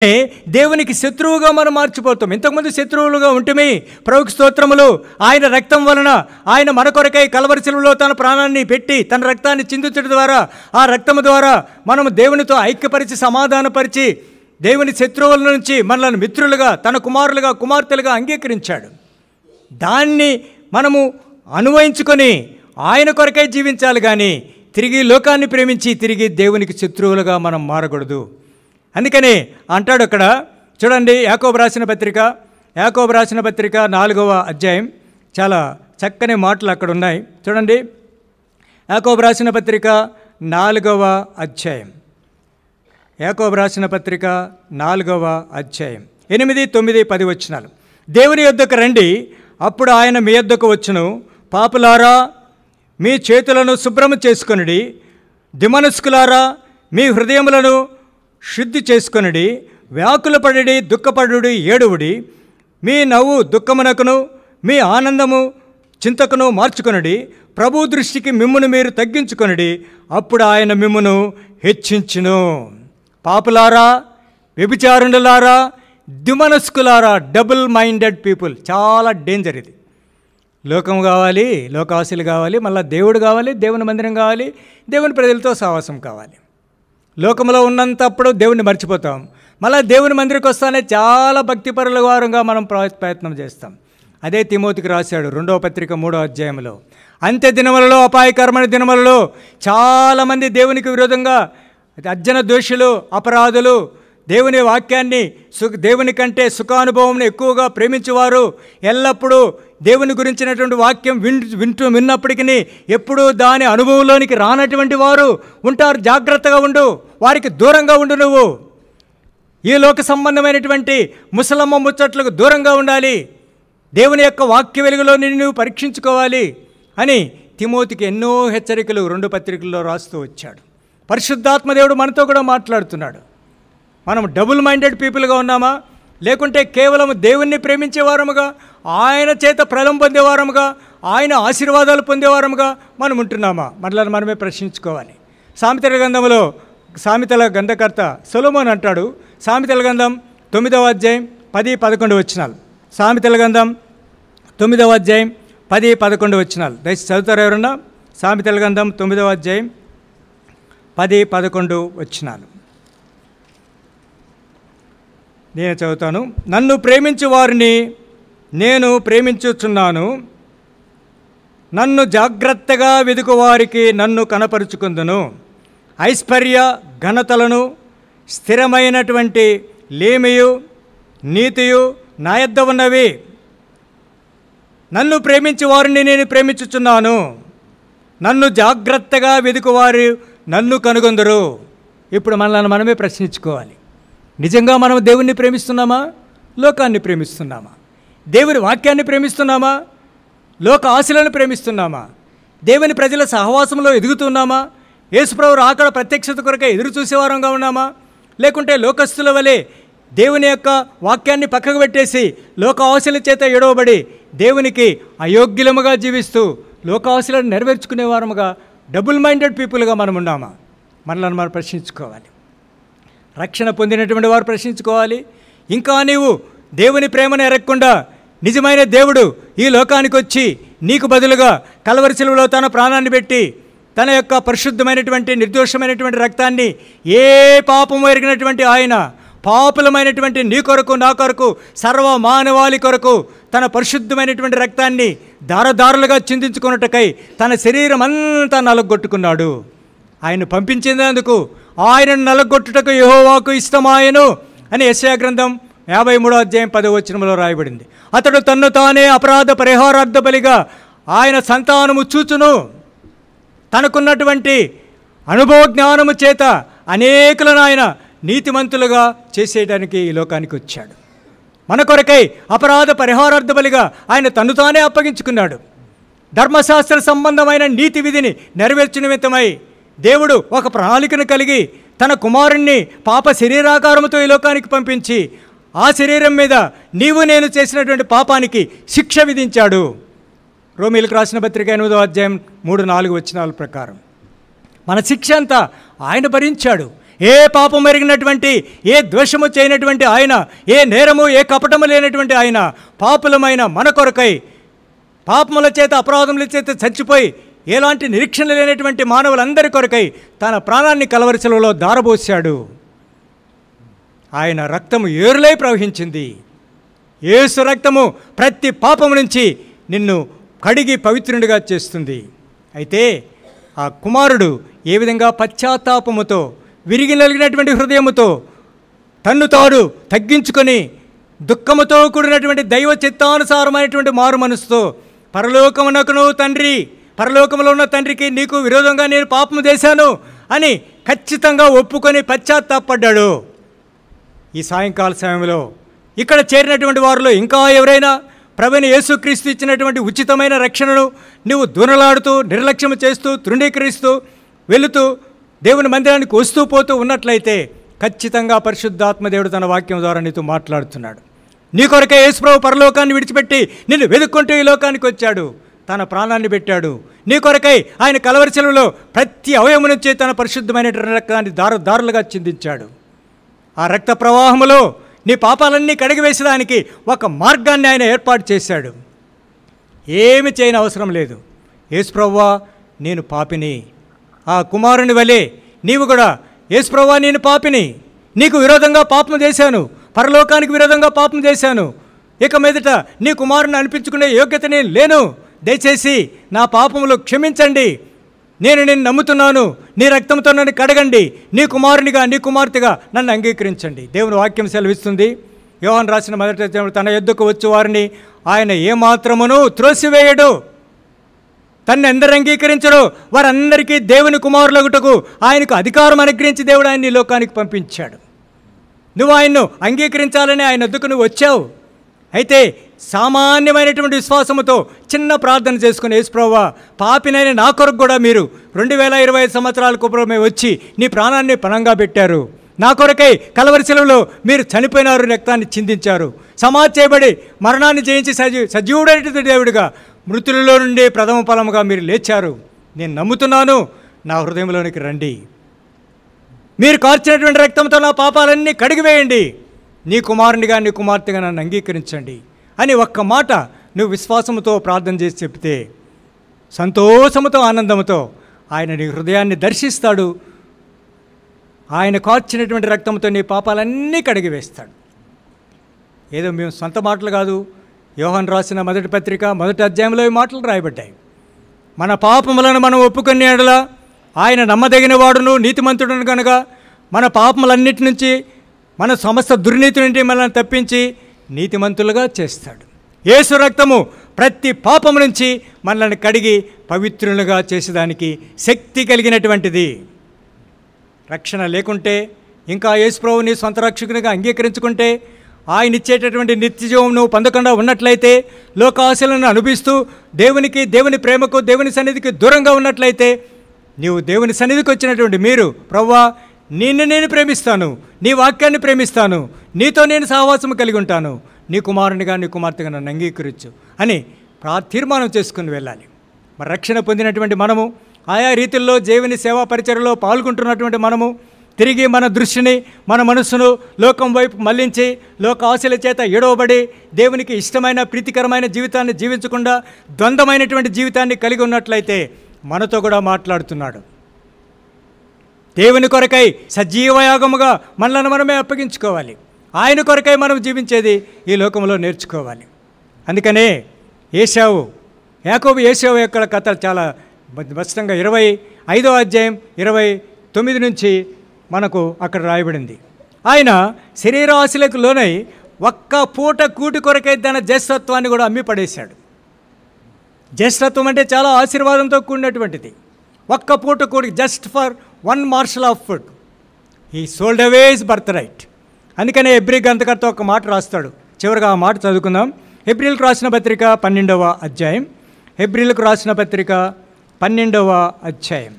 దేవునికి శత్రువుగా మనం మార్చిపోతాం. ఇంతకుముందు శత్రువులుగా ఉంటుమి. ప్రభువుకి స్తోత్రములు. ఆయన రక్తం వలన ఆయన మన కొరకై కల్వరి శిలువలో తన ప్రాణాన్ని పెట్టి తన రక్తాన్ని చిందించడం ద్వారా, ఆ రక్తము ద్వారా మనము దేవునితో ఐక్యపరిచి సమాధానపరిచి దేవుని శత్రువుల నుంచి మనలను మిత్రులుగా, తన కుమారులుగా, కుమార్తెలుగా అంగీకరించాడు. దాన్ని మనము అనుభవించుకొని ఆయన కొరకై జీవించాలి. కానీ తిరిగి లోకాన్ని ప్రేమించి తిరిగి దేవునికి శత్రువులుగా మనం మారకూడదు. అందుకని అంటాడు అక్కడ చూడండి, యాకోబు రాసిన పత్రిక 4వ అధ్యాయం, చాలా చక్కని మాటలు అక్కడ ఉన్నాయి. చూడండి, యాకోబు రాసిన పత్రిక 4వ అధ్యాయం, 4వ అధ్యాయం 8, 9, 10 వచనాలు. దేవుని యొద్దకు రండి, అప్పుడు ఆయన మీ యొద్దకు వచ్చును. పాపులారా, మీ చేతులను శుభ్రము చేసుకొనుడి. దిమనస్కులారా, మీ హృదయములను శుద్ధి చేసుకొనుడి. వ్యాకులపడి దుఃఖపడుడి, ఏడువుడి. మీ నవ్వు దుఃఖమునకును మీ ఆనందము చింతకును మార్చుకొనుడి. ప్రభు దృష్టికి మిమ్మును మీరు తగ్గించుకొనుడి, అప్పుడు ఆయన మిమ్మును హెచ్చించును. పాపులారా, వ్యభిచారులారా, దిమనస్కులారా, డబుల్ మైండెడ్ పీపుల్, చాలా డేంజర్ ఇది. లోకం కావాలి, లోకాశలు కావాలి, మళ్ళీ దేవుడు కావాలి, దేవుని మందిరం కావాలి, దేవుని ప్రజలతో సహవాసం కావాలి. లోకంలో ఉన్నంతప్పుడు దేవుణ్ణి మర్చిపోతాం. మళ్ళీ దేవుని మందిరికి వస్తానే చాలా భక్తిపరుల వారంగా మనం ప్రయత్నం చేస్తాం. అదే తిమోతికి రాశాడు 2వ పత్రిక 3వ అధ్యాయంలో. అంత్య దినములలో, అపాయకరమైన దినములలో చాలామంది దేవునికి విరోధంగా అర్జన దోషులు, అపరాధులు, దేవుని వాక్యాన్ని దేవుని కంటే సుఖానుభవం ఎక్కువగా ప్రేమించేవారు, ఎల్లప్పుడూ దేవుని గురించినటువంటి వాక్యం విన్నప్పటికీ ఎప్పుడూ దాని అనుభవంలోనికి రానటువంటి వారు ఉంటారు. జాగ్రత్తగా ఉండు, వారికి దూరంగా ఉండు. నువ్వు ఈ లోక సంబంధమైనటువంటి ముసలమ్మ ముచ్చట్లకు దూరంగా ఉండాలి. దేవుని యొక్క వాక్య వెలుగులో నువ్వు పరీక్షించుకోవాలి అని తిమోతికి ఎన్నో హెచ్చరికలు 2 పత్రికల్లో రాస్తూ వచ్చాడు. పరిశుద్ధాత్మదేవుడు మనతో కూడా మాట్లాడుతున్నాడు. మనం డబుల్ మైండెడ్ పీపుల్గా ఉన్నామా, లేకుంటే కేవలం దేవుణ్ణి ప్రేమించేవారముగా, ఆయన చేత ప్రళం పొందేవారముగా, ఆయన ఆశీర్వాదాలు పొందేవారముగా మనం ఉంటున్నామా? మనల్ని మనమే ప్రశ్నించుకోవాలి. సామెతల గ్రంథకర్త సొలొమోను అంటాడు, సామెతల గ్రంథం 9వ అధ్యాయం 10, 11 వచనాలు. సామెతల గ్రంథం 9వ అధ్యాయం 10, 11 వచనాలు దయచేసి చదువుతారు ఎవరన్నా? సామెతల గ్రంథం 9వ అధ్యాయం 10, 11 వచనాలు నేను చదువుతాను. నన్ను ప్రేమించు వారిని నేను ప్రేమించుచున్నాను, నన్ను జాగ్రత్తగా వెదుకు వారికి నన్ను కనపరుచుకుందును. ఐశ్వర్య ఘనతలను, స్థిరమైనటువంటి లేమియు నీతియు నా యొద్ద ఉన్నవి. నన్ను ప్రేమించు వారిని నేను ప్రేమించుచున్నాను, నన్ను జాగ్రత్తగా వెదుకువారు నన్ను కనుగొందరు. ఇప్పుడు మనల్ని మనమే ప్రశ్నించుకోవాలి. నిజంగా మనం దేవుణ్ణి ప్రేమిస్తున్నామా, లోకాన్ని ప్రేమిస్తున్నామా? దేవుని వాక్యాన్ని ప్రేమిస్తున్నామా, లోక ఆశలను ప్రేమిస్తున్నామా? దేవుని ప్రజల సహవాసంలో ఎదుగుతున్నామా? యేసుప్రభు రాకడ ప్రత్యక్షత కొరకే ఎదురు చూసేవారంగా ఉన్నామా? లేకుంటే లోకస్తుల వలె దేవుని యొక్క వాక్యాన్ని పక్కకు పెట్టేసి లోక ఆశల చేత ఎడవబడి దేవునికి అయోగ్యులముగా జీవిస్తూ లోక ఆశలను నెరవేర్చుకునేవారముగా డబుల్ మైండెడ్ పీపుల్గా మనం ఉన్నామా? మనల్ని మనం ప్రశ్నించుకోవాలి. రక్షణ పొందినటువంటి వారు ప్రశ్నించుకోవాలి. ఇంకా నీవు దేవుని ప్రేమను ఎరగకుండా నిజమైన దేవుడు ఈ లోకానికి వచ్చి నీకు బదులుగా కల్వరి శిలువలో తన ప్రాణాన్ని పెట్టి తన యొక్క పరిశుద్ధమైనటువంటి నిర్దోషమైనటువంటి రక్తాన్ని, ఏ పాపము ఎరిగినటువంటి ఆయన పాపులమైనటువంటి నీ కొరకు, నా కొరకు, సర్వ మానవాళి కొరకు తన పరిశుద్ధమైనటువంటి రక్తాన్ని దారదారులుగా చిందించుకున్నట్టుకై తన శరీరం అంతా నలగొట్టుకున్నాడు. ఆయన పంపించేందుకు ఆయనను నలగొట్టుటకు యెహోవాకు ఇష్టమాయెను అని యెషయా గ్రంథం 53వ అధ్యాయం 10వ వచనంలో రాయబడింది. అతడు తన్ను తానే అపరాధ పరిహారార్థ బలిగా ఆయన సంతానము చూచును. తనకున్నటువంటి అనుభవ జ్ఞానము చేత అనేకులను ఆయన నీతిమంతులుగా చేసేయడానికి ఈ లోకానికి వచ్చాడు. మన కొరకై అపరాధ పరిహారార్థ బలిగా ఆయన తన్ను తానే అప్పగించుకున్నాడు. ధర్మశాస్త్ర సంబంధమైన నీతి విధిని నెరవేర్చిన నిమిత్తమై దేవుడు ఒక ప్రణాళికను కలిగి తన కుమారుణ్ణి పాప శరీరాకారముతో ఈ లోకానికి పంపించి ఆ శరీరం మీద నీవు నేను చేసినటువంటి పాపానికి శిక్ష విధించాడు. రోమీయులకు రాసిన పత్రిక 8వ అధ్యాయం 3, 4 వచనాల ప్రకారం మన శిక్ష అంతా ఆయన భరించాడు. ఏ పాపం ఎరిగినటువంటి, ఏ ద్వేషము చేయనటువంటి ఆయన, ఏ నేరము ఏ కపటము లేనటువంటి ఆయన పాపులమైన మన కొరకై, పాపముల చేత అపరాధముల చేత చచ్చిపోయి ఎలాంటి నిరీక్షణ లేనటువంటి మానవులందరి కొరకై తన ప్రాణాన్ని కలవరి శిలువలో ధారపోశాడు. ఆయన రక్తము ఏరులై ప్రవహించింది. యేసు రక్తము ప్రతి పాపము నుంచి నిన్ను కడిగి పవిత్రునిగా చేస్తుంది. అయితే ఆ కుమారుడు ఏ విధంగా పశ్చాత్తాపముతో, విరిగి నలిగినటువంటి హృదయముతో, తన్ను తాను తగ్గించుకొని దుఃఖముతో కూడినటువంటి దైవ చిత్తానుసారమైనటువంటి మారు మనసుతో పరలోకమునకును తండ్రి, పరలోకములో ఉన్న తండ్రికి నీకు విరోధంగా నేను పాపము చేశాను అని ఖచ్చితంగా ఒప్పుకొని పశ్చాత్తాపడ్డాడు. ఈ సాయంకాల సమయంలో ఇక్కడ చేరినటువంటి వారిలో ఇంకా ఎవరైనా ప్రభువైన యేసుక్రీస్తు ఇచ్చినటువంటి ఉచితమైన రక్షణను నువ్వు దూనలాడుతూ, నిర్లక్ష్యం చేస్తూ, తృణీకరిస్తూ వెళుతూ దేవుని మందిరానికి వస్తూ పోతూ ఉన్నట్లయితే ఖచ్చితంగా పరిశుద్ధాత్మదేవుడు తన వాక్యం ద్వారా నీతో మాట్లాడుతున్నాడు. నీ కొరకే యేసుప్రభు పరలోకాన్ని విడిచిపెట్టి నిన్ను వెతుక్కుంటూ ఈ లోకానికి వచ్చాడు. తన ప్రాణాన్ని పెట్టాడు. నీ కొరకై ఆయన కలవరి శిలువలో ప్రతి అవయవం నుంచి తన పరిశుద్ధమైనటువంటి రక్తాన్ని దారులుగా చిందించాడు. ఆ రక్త ప్రవాహములో నీ పాపాలన్నీ కడిగివేసడానికి ఒక మార్గాన్ని ఆయన ఏర్పాటు చేశాడు. ఏమి చేయని అవసరం లేదు. యేసుప్రభువా నేను పాపిని, ఆ కుమారుని వలె నీవు కూడా యేసుప్రభువా నేను పాపిని, నీకు విరోధంగా పాపం చేశాను, పరలోకానికి విరోధంగా పాపం చేశాను, ఇక మీదట నీ కుమారుని అనిపించుకునే యోగ్యత నేను లేను, దయచేసి నా పాపములు క్షమించండి, నేను నిన్ను నమ్ముతున్నాను, నీ రక్తంతో నన్ను కడగండి, నీ కుమారునిగా నీ కుమార్తెగా నన్ను అంగీకరించండి. దేవుని వాక్యం సెలవిస్తుంది. యోహాను రాసిన మొదటి అధ్యాయంలో తన యొద్దకు వచ్చి వారిని ఆయన ఏమాత్రమును త్రోసివేయడు, తన్ను ఎందరు అంగీకరించడో వారందరికీ దేవుని కుమారులగుటకు ఆయనకు అధికారం అనుగ్రహించి దేవుడు ఆయన్ని ఈ లోకానికి పంపించాడు. నువ్వు ఆయన్ను అంగీకరించాలని ఆయన వద్దకు నువ్వు వచ్చావు. అయితే సామాన్యమైనటువంటి విశ్వాసముతో చిన్న ప్రార్థన చేసుకుని, యేసుప్రభువా పాపినైన నా కొరకు కూడా మీరు 2025 సంవత్సరాలకు పూర్వమే వచ్చి నీ ప్రాణాన్ని పణంగా పెట్టారు, నా కొరకై కలవరి శిలువలో మీరు చనిపోయినారు, రక్తాన్ని చిందించారు, సమాధి చేయబడి మరణాన్ని జయించి సజీవుడైనటువంటి దేవుడిగా మృతులలో నుండి ప్రథమ ఫలముగా మీరు లేచారు, నేను నమ్ముతున్నాను, నా హృదయంలోనికి రండి, మీరు కార్చినటువంటి రక్తంతో నా పాపాలన్నీ కడిగివేయండి, నీ కుమారునిగా నీ కుమార్తెగా నన్ను అంగీకరించండి అని ఒక్క మాట నువ్వు విశ్వాసముతో ప్రార్థన చేసి చెప్తే సంతోషముతో ఆనందముతో ఆయన నీ హృదయాన్ని దర్శిస్తాడు. ఆయన కార్చినటువంటి రక్తంతో నీ పాపాలన్నీ కడిగివేస్తాడు. ఏదో మేము సొంత మాటలు కాదు, యోహాను రాసిన మొదటి పత్రిక మొదటి అధ్యాయంలో ఈ మాటలు రాయబడ్డాయి. మన పాపములను మనం ఒప్పుకునే యెడల ఆయన నమ్మదగిన వాడును నీతిమంతుడును కనుక మన పాపములన్నిటి నుంచి, మన సమస్త దుర్నీతి నుండి మనల్ని తప్పించి నీతిమంతులుగా చేస్తాడు. యేసు రక్తము ప్రతి పాపము నుంచి మనల్ని కడిగి పవిత్రులుగా చేసేదానికి శక్తి కలిగినటువంటిది. రక్షణ లేకుంటే, ఇంకా యేసుప్రభువుని సొంత రక్షకునిగా అంగీకరించుకుంటే, ఆయన ఇచ్చేటటువంటి నిత్యజీవం నువ్వు పొందకుండా ఉన్నట్లయితే, లోకాశలను అనుభవిస్తూ దేవునికి, దేవుని ప్రేమకు, దేవుని సన్నిధికి దూరంగా ఉన్నట్లయితే, నీవు దేవుని సన్నిధికి వచ్చినటువంటి మీరు, ప్రభువా నిన్ను నేను ప్రేమిస్తాను, నీ వాక్యాన్ని ప్రేమిస్తాను, నీతో నేను సహవాసం కలిగి ఉంటాను, నీ కుమారునిగా నీ కుమార్తెగా నన్ను అంగీకరించు అని తీర్మానం చేసుకుని వెళ్ళాలి. మరి రక్షణ పొందినటువంటి మనము, ఆయా రీతిల్లో దేవుని సేవా పరిచర్యలో పాల్గొంటున్నటువంటి మనము తిరిగి మన దృష్టిని, మన మనస్సును లోకం వైపు మళ్లించి, లోక ఆశల చేత ఎడవబడి దేవునికి ఇష్టమైన ప్రీతికరమైన జీవితాన్ని జీవించకుండా ద్వంద్వమైనటువంటి జీవితాన్ని కలిగి ఉన్నట్లయితే మనతో కూడా మాట్లాడుతున్నాడు. దేవుని కొరకై సజీవయాగముగా మనల్ని మనమే అప్పగించుకోవాలి. ఆయన కొరకై మనం జీవించేది ఈ లోకంలో నేర్చుకోవాలి. అందుకనే యాకోబు ఏశావు యొక్క కథ చాలా స్పష్టంగా 25వ అధ్యాయం 29 నుంచి మనకు అక్కడ రాయబడింది. ఆయన శరీరాశలకు లోనై ఒక్క పూట కూటి కొరకై తన జ్యేష్ఠత్వాన్ని కూడా అమ్మి పడేశాడు. జ్యేష్ఠత్వం అంటే చాలా ఆశీర్వాదంతో కూడినటువంటిది. ఒక్క పూట కూడి, just for 1 morsel of food he sold away his birth right. అందుకనే హెబ్రీ గ్రంథకర్త ఒక మాట రాస్తాడు. చివరిగా ఆ మాట చదువుకుందాం. హెబ్రీలకు రాసిన పత్రిక 12వ అధ్యాయం. హెబ్రీలకు రాసిన పత్రిక 12వ అధ్యాయం.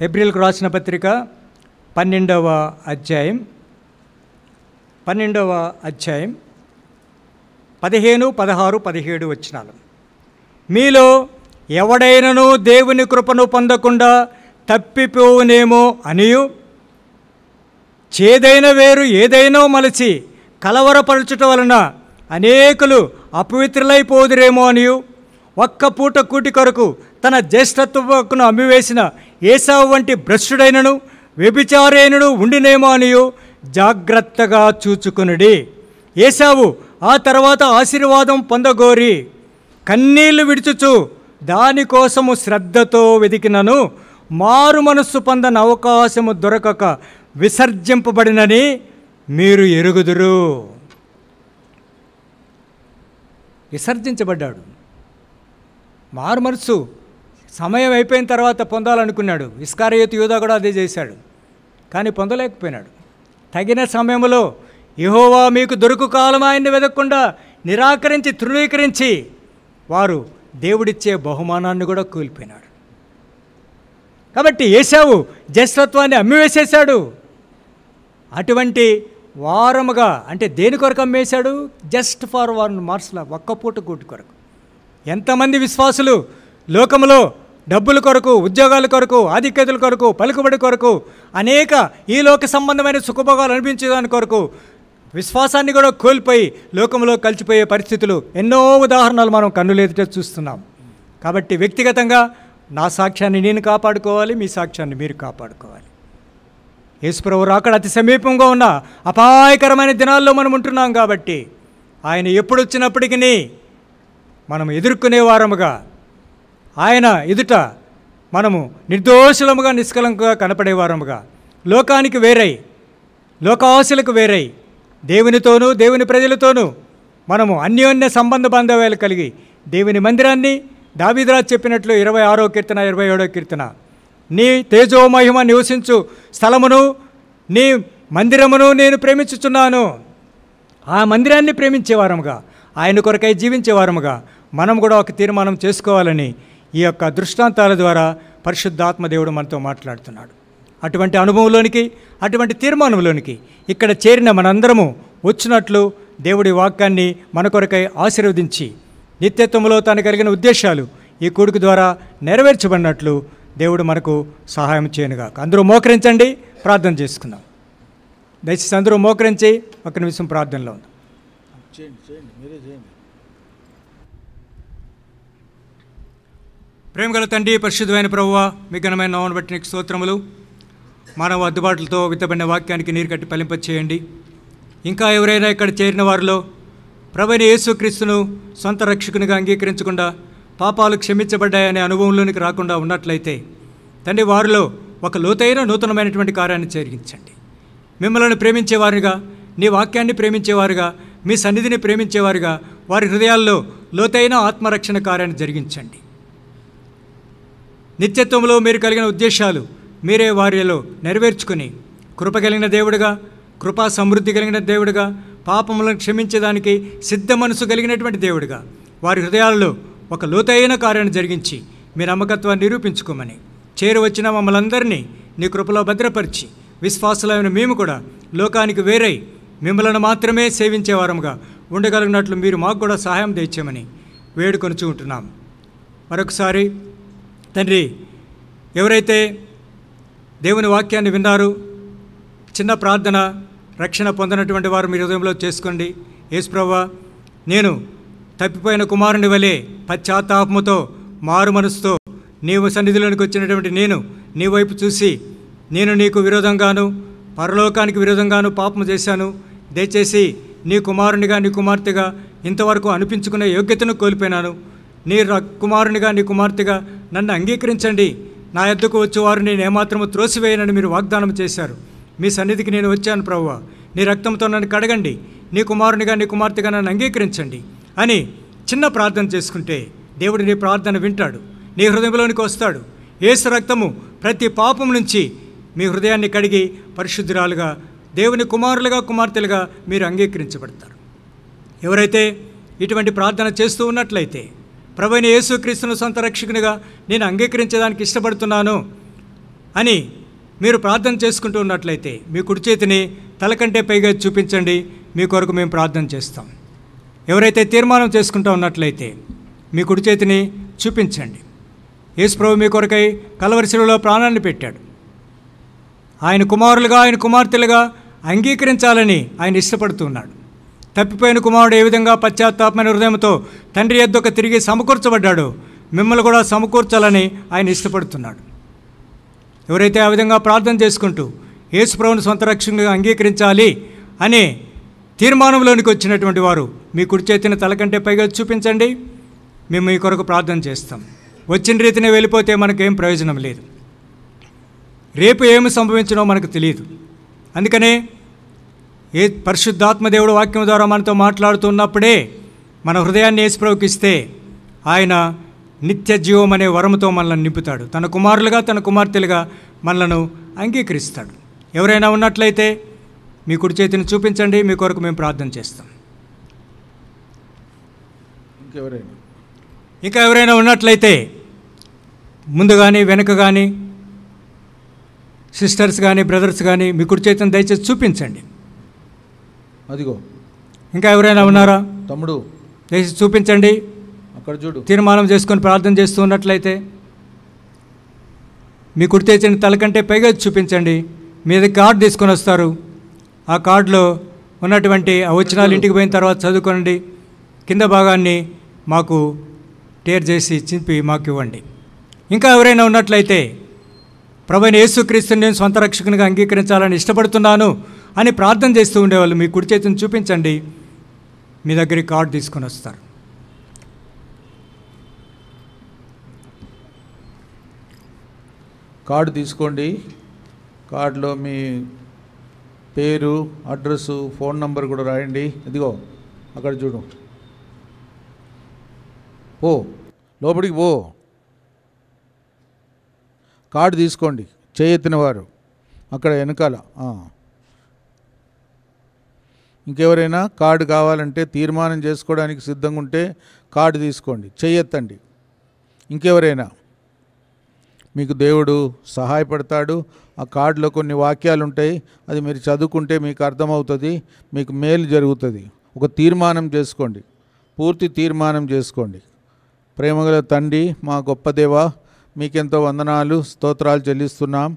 హెబ్రీలకు రాసిన పత్రిక 12వ అధ్యాయం 15, 16, 17 వచనాలు. మీలో ఎవడైనను దేవుని కృపను పొందకుండా తప్పిపోవునేమో అనియు చేదైన వేరు ఏదైనా మలచి కలవరపరచుట వలన అనేకులు అపవిత్రులైపోదురేమో అనియు, ఒక్క పూట కూటి కొరకు తన జ్యేష్ఠత్వమును అమ్మివేసిన ఏసావు వంటి భ్రష్టుడైనను వ్యభిచారైనను ఉండినేమో అనియు జాగ్రత్తగా చూచుకునుడి. ఏసావు ఆ తర్వాత ఆశీర్వాదం పొందగోరి కన్నీళ్లు విడుచుచు దానికోసము శ్రద్ధతో వెదికినను మారు మనస్సు పొందని అవకాశము దొరకక విసర్జింపబడినని మీరు ఎరుగుదురు. విసర్జించబడ్డాడు. మారు మనస్సు సమయం అయిపోయిన తర్వాత పొందాలనుకున్నాడు. ఇస్కారియోతు యూదా కూడా అదే చేశాడు, కానీ పొందలేకపోయినాడు. తగిన సమయంలో యెహోవా మీకు దొరుకు కాలం ఆయన్ని వెదకకుండా నిరాకరించి తృణీకరించి వారు దేవుడిచ్చే బహుమానాన్ని కూడా కోల్పోయినాడు. కాబట్టి ఏశావు జ్యేష్ఠత్వాన్ని అమ్మివేసేశాడు. అటువంటి వారముగా అంటే దేని కొరకు అమ్మేశాడు? జస్ట్ ఫర్ 1 మార్స్ల ఒక్క పూట కూటి కొరకు. ఎంతమంది విశ్వాసులు లోకంలో డబ్బుల కొరకు, ఉద్యోగాల కొరకు, ఆధిక్యతల కొరకు, పలుకుబడి కొరకు, అనేక ఈ లోక సంబంధమైన సుఖభోగాలు అనిపించేదాని కొరకు విశ్వాసాన్ని కూడా కోల్పోయి లోకంలో కలిసిపోయే పరిస్థితులు ఎన్నో ఉదాహరణలు మనం కన్నులెదుట చూస్తున్నాం. కాబట్టి వ్యక్తిగతంగా నా సాక్ష్యాన్ని నేను కాపాడుకోవాలి, మీ సాక్ష్యాన్ని మీరు కాపాడుకోవాలి. యేసుప్రభు రాకడ అతి సమీపంగా ఉన్న అపాయకరమైన దినాల్లో మనం ఉంటున్నాం. కాబట్టి ఆయన ఎప్పుడు వచ్చినప్పటికీ మనం ఎదుర్కొనే వారముగా, ఆయన ఎదుట మనము నిర్దోషులముగా నిష్కలంగా కనపడేవారముగా, లోకానికి వేరై, లోకాశలకు వేరై, దేవునితోనూ దేవుని ప్రజలతోనూ మనము అన్యోన్య సంబంధ బాంధవ్యాలు కలిగి దేవుని మందిరాన్ని దావీదురాజు చెప్పినట్లు 26వ కీర్తన 27వ కీర్తన, నీ తేజోమహిమ నివసించు స్థలమును నీ మందిరమును నేను ప్రేమించుచున్నాను. ఆ మందిరాన్ని ప్రేమించేవారముగా, ఆయన కొరకై జీవించేవారముగా మనం కూడా ఒక తీర్మానం చేసుకోవాలని ఈ యొక్క దృష్టాంతాల ద్వారా పరిశుద్ధాత్మ దేవుడు మనతో మాట్లాడుతున్నాడు. అటువంటి అనుభవంలోనికి, అటువంటి తీర్మానంలోనికి ఇక్కడ చేరిన మనందరము వచ్చినట్లు దేవుడి వాక్యాన్ని మన కొరకై ఆశీర్వదించి నిత్యత్వంలో తను కలిగిన ఉద్దేశాలు ఈ కూడిక ద్వారా నెరవేర్చబడినట్లు దేవుడు మనకు సహాయం చేయనుగా. అందరూ మోకరించండి, ప్రార్థన చేసుకుందాం. దయచేసి అందరూ మోకరించి ఒక నిమిషం ప్రార్థనలో ఉంది. ప్రేమగల తండ్రి, పరిశుద్ధమైన ప్రభువా, మీ ఘనమైన నామమును బట్టి నీకు స్తోత్రములు. మానవ అద్దుబాటులతో విత్తబడిన వాక్యానికి నీరు కట్టి ఫలింపచేయండి. ఇంకా ఎవరైనా ఇక్కడ చేరిన వారిలో ప్రభువైన యేసుక్రీస్తును సొంత రక్షకునిగా అంగీకరించకుండా పాపాలు క్షమించబడ్డాయనే అనుభవంలోనికి రాకుండా ఉన్నట్లయితే తండ్రి, వారిలో ఒక లోతైన నూతనమైనటువంటి కార్యాన్ని జరిగించండి. మిమ్మల్ని ప్రేమించేవారుగా, నీ వాక్యాన్ని ప్రేమించేవారుగా, మీ సన్నిధిని ప్రేమించేవారుగా వారి హృదయాల్లో లోతైన ఆత్మరక్షణ కార్యాన్ని జరిగించండి. నిత్యత్వంలో మీరు కలిగిన ఉద్దేశాలు మీరే వారిలో నెరవేర్చుకుని కృప కలిగిన దేవుడిగా, కృపా సమృద్ధి కలిగిన దేవుడిగా, పాపములను క్షమించేదానికి సిద్ధ మనసు కలిగినటువంటి దేవుడిగా వారి హృదయాల్లో ఒక లోతైన కార్యాన్ని జరిగించి మీ నమ్మకత్వాన్ని నిరూపించుకోమని చేరువచ్చిన మమ్మల్ని అందరినీ నీ కృపలో భద్రపరిచి విశ్వాసులైన మేము కూడా లోకానికి వేరై మిమ్మల్ని మాత్రమే సేవించేవారముగా ఉండగలిగినట్లు మీరు మాకు కూడా సహాయం తెచ్చామని వేడుకొనుచూ ఉంటున్నాం. మరొకసారి తండ్రి, ఎవరైతే దేవుని వాక్యాన్ని విన్నారు, చిన్న ప్రార్థన రక్షణ పొందినటువంటి వారు మీ హృదయంలో చేసుకోండి. యేసుప్రభువా, నేను తప్పిపోయిన కుమారుని వలె పశ్చాత్తాపముతో మారు మనసుతో నీవు సన్నిధిలోనికి వచ్చినటువంటి నేను నీ వైపు చూసి నేను నీకు విరోధంగాను పరలోకానికి విరోధంగాను పాపము చేశాను. దయచేసి నీ కుమారునిగా, నీ కుమార్తెగా ఇంతవరకు అనిపించుకునే యోగ్యతను కోల్పోయినాను. నీ కుమారునిగా, నీ కుమార్తెగా నన్ను అంగీకరించండి. నా యొద్దకు వచ్చేవారు నేను ఏమాత్రము త్రోసివేయనని మీరు వాగ్దానం చేశారు. మీ సన్నిధికి నేను వచ్చాను ప్రభువా, నీ రక్తంతో నన్ను కడగండి, నీ కుమారునిగా, నీ కుమార్తెగా నన్ను అంగీకరించండి అని చిన్న ప్రార్థన చేసుకుంటే దేవుడు నీ ప్రార్థన వింటాడు, నీ హృదయంలోనికి వస్తాడు. యేసు రక్తము ప్రతి పాపం నుంచి మీ హృదయాన్ని కడిగి పరిశుద్ధురాలుగా, దేవుని కుమారులుగా, కుమార్తెలుగా మీరు అంగీకరించబడతారు. ఎవరైతే ఇటువంటి ప్రార్థన చేస్తూ ఉన్నట్లయితే ప్రభువైన యేసుక్రీస్తును సొంత రక్షకునిగా నేను అంగీకరించడానికి ఇష్టపడుతున్నాను అని మీరు ప్రార్థన చేసుకుంటూ ఉన్నట్లయితే మీ కుడి చేతిని తలకంటే పైగా చూపించండి, మీ కొరకు మేము ప్రార్థన చేస్తాం. ఎవరైతే తీర్మానం చేసుకుంటూ ఉన్నట్లయితే మీ కుడి చేతిని చూపించండి. యేసు ప్రభు మీ కొరకై కలవరి శిలువలో ప్రాణాన్ని పెట్టాడు. ఆయన కుమారులుగా, ఆయన కుమార్తెలుగా అంగీకరించాలని ఆయన ఇష్టపడుతున్నాడు. తప్పిపోయిన కుమారుడు ఏ విధంగా పశ్చాత్తాపమైన హృదయంతో తండ్రి యొద్దకు తిరిగి సమకూర్చబడ్డాడో మిమ్మల్ని కూడా సమకూర్చాలని ఆయన ఇష్టపడుతున్నాడు. ఎవరైతే ఆ విధంగా ప్రార్థన చేసుకుంటూ యేసు ప్రభువును సొంత రక్షకునిగా అంగీకరించాలి అనే తీర్మానంలోనికి వచ్చినటువంటి వారు మీ కుడి చేతిని తలకంటే పైగా చూపించండి, మేము మీ కొరకు ప్రార్థన చేస్తాం. వచ్చిన రీతిని వెళ్ళిపోతే మనకేం ప్రయోజనం లేదు. రేపు ఏమి సంభవించినో మనకు తెలియదు. అందుకనే ఏ పరిశుద్ధాత్మ దేవుడు వాక్యం ద్వారా మనతో మాట్లాడుతున్నప్పుడే మన హృదయాన్ని యేసు ప్రభువుకి ఇస్తే ఆయన నిత్య జీవం అనే వరముతో మనల్ని నింపుతాడు. తన కుమారులుగా తన కుమార్తెలుగా మనలను అంగీకరిస్తాడు. ఎవరైనా ఉన్నట్లయితే మీ కుడి చేతిని చూపించండి, మీ కొరకు మేము ప్రార్థన చేస్తాం. ఇంకా ఎవరైనా ఉన్నట్లయితే ముందు కానీ వెనక కానీ సిస్టర్స్ కానీ బ్రదర్స్ కానీ మీ కుడి చేతిని దయచేసి చూపించండి. అదిగో ఇంకా ఎవరైనా ఉన్నారా? తమ్ముడు దయచేసి చూపించండి. అక్కడ చూడు. తీర్మానం చేసుకొని ప్రార్థన చేస్తూ ఉన్నట్లయితే మీ కుడి చేతిని తలకంటే పైగా చూపించండి. మీద కార్డు తీసుకొని వస్తారు. ఆ కార్డులో ఉన్నటువంటి ఆ వచనాలు ఇంటికి పోయిన తర్వాత చదువుకోండి. కింద భాగాన్ని మాకు టేర్ చేసి చింపి మాకు ఇవ్వండి. ఇంకా ఎవరైనా ఉన్నట్లయితే ప్రభువైన యేసుక్రీస్తుని నేను సొంత రక్షకునిగా అంగీకరించాలని ఇష్టపడుతున్నాను అని ప్రార్థన చేస్తూ ఉండేవాళ్ళు మీ కుడి చేతిని చూపించండి. మీ దగ్గరికి కార్డు తీసుకొని వస్తారు. కార్డు తీసుకోండి. కార్డులో మీ పేరు, అడ్రస్సు, ఫోన్ నంబర్ కూడా రాయండి. ఇదిగో అక్కడ చూడు. పో, లోపలికి పో. కార్డు తీసుకోండి. చేయెత్తిన వారు అక్కడ వెనకాల. ఇంకెవరైనా కార్డు కావాలంటే, తీర్మానం చేసుకోవడానికి సిద్ధంగా ఉంటే కార్డు తీసుకోండి, చేయెత్తండి. ఇంకెవరైనా మీకు దేవుడు సహాయపడతాడు. ఆ కార్డులో కొన్ని వాక్యాలు ఉంటాయి, అది మీరు చదువుకుంటే మీకు అర్థమవుతుంది, మీకు మేలు జరుగుతుంది. ఒక తీర్మానం చేసుకోండి, పూర్తి తీర్మానం చేసుకోండి. ప్రేమగల తండ్రి, మా గొప్ప దేవా, మీకెంతో వందనాలు, స్తోత్రాలు చెల్లిస్తున్నాం.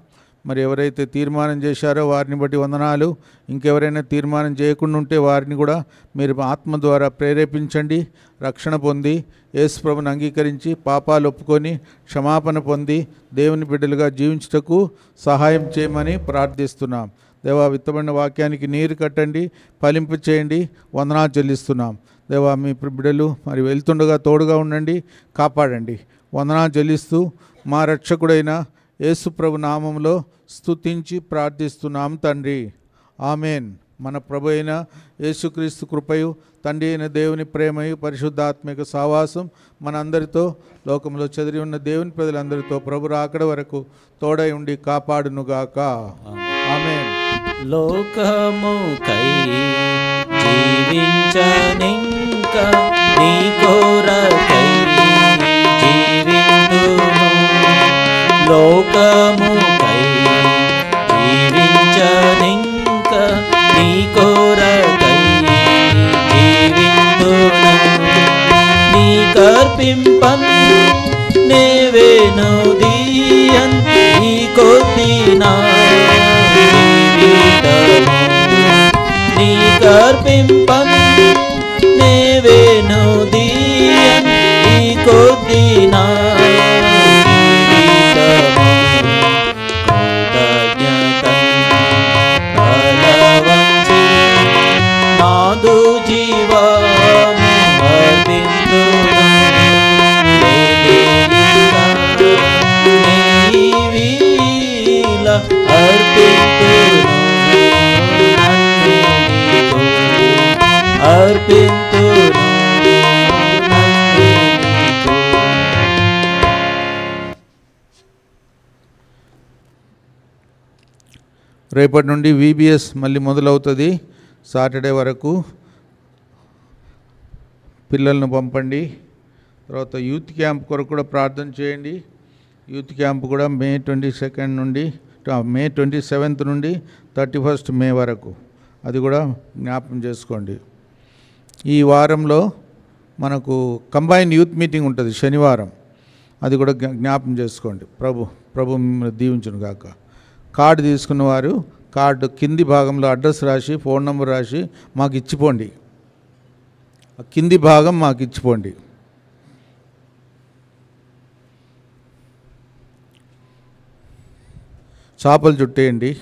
మరి ఎవరైతే తీర్మానం చేశారో వారిని బట్టి వందనాలు. ఇంకెవరైనా తీర్మానం చేయకుండా ఉంటే వారిని కూడా మీరు ఆత్మ ద్వారా ప్రేరేపించండి. రక్షణ పొంది యేసు ప్రభువుని అంగీకరించి పాపాలు ఒప్పుకొని క్షమాపణ పొంది దేవుని బిడ్డలుగా జీవించుటకు సహాయం చేయమని ప్రార్థిస్తున్నాం. దేవా, విత్తబడిన వాక్యానికి నీరు కట్టండి, ఫలింపు చేయండి. వందనాలు చెల్లిస్తున్నాం. దేవా, మీ బిడ్డలు మరి వెళ్తుండగా తోడుగా ఉండండి, కాపాడండి. వందనాలు చెల్లిస్తూ మా రక్షకుడైన యేసు ప్రభు నామంలో స్తుతించి ప్రార్థిస్తున్నాం తండ్రి. ఆమెన్. మన ప్రభు అయిన యేసుక్రీస్తు కృపయు, తండ్రి అయిన దేవుని ప్రేమయు, పరిశుద్ధాత్మిక సావాసం మనందరితో, లోకంలో చెదిరి ఉన్న దేవుని ప్రజలందరితో ప్రభు రాకడ వరకు తోడై ఉండి కాపాడునుగాక. ఆమెన్. లోకముకై జీవించనింక నీ కొరకై జీవింతును. లోకముకై జీవించనింక నీ కొరకై జీవింతును. నీ కర్పింపన్ నేవేను దీయన్ నీ కొద్దినా జీవితము. నీ కర్పింపన్ నేవేను దీయన్ నీ కొద్దినా జీవితము. కృతజ్ఞతన్ బలవంచి నాదు జీవము అర్పింతును. నీవీల అర్పింతును, నన్ను నీకు అర్పింతును, నన్ను నీకు. రేపటి నుండి VBS మళ్ళీ మొదలవుతుంది. సాటర్డే వరకు పిల్లలను పంపండి. తర్వాత యూత్ క్యాంప్ కొరకు కూడా ప్రార్థన చేయండి. యూత్ క్యాంప్ కూడా మే 22 నుండి మే 27 నుండి 31 మే వరకు, అది కూడా జ్ఞాపకం చేసుకోండి. ఈ వారంలో మనకు కంబైన్ యూత్ మీటింగ్ ఉంటుంది శనివారం, అది కూడా జ్ఞాపకం చేసుకోండి. ప్రభు మిమ్మల్ని దీవించును గాక. కార్డు తీసుకున్న వారు కార్డు కింది భాగంలో అడ్రస్ రాసి ఫోన్ నెంబర్ రాసి మాకు ఇచ్చిపోండి. ఆ కింది భాగం మాకు ఇచ్చిపోండి. చేపలు చుట్టేయండి.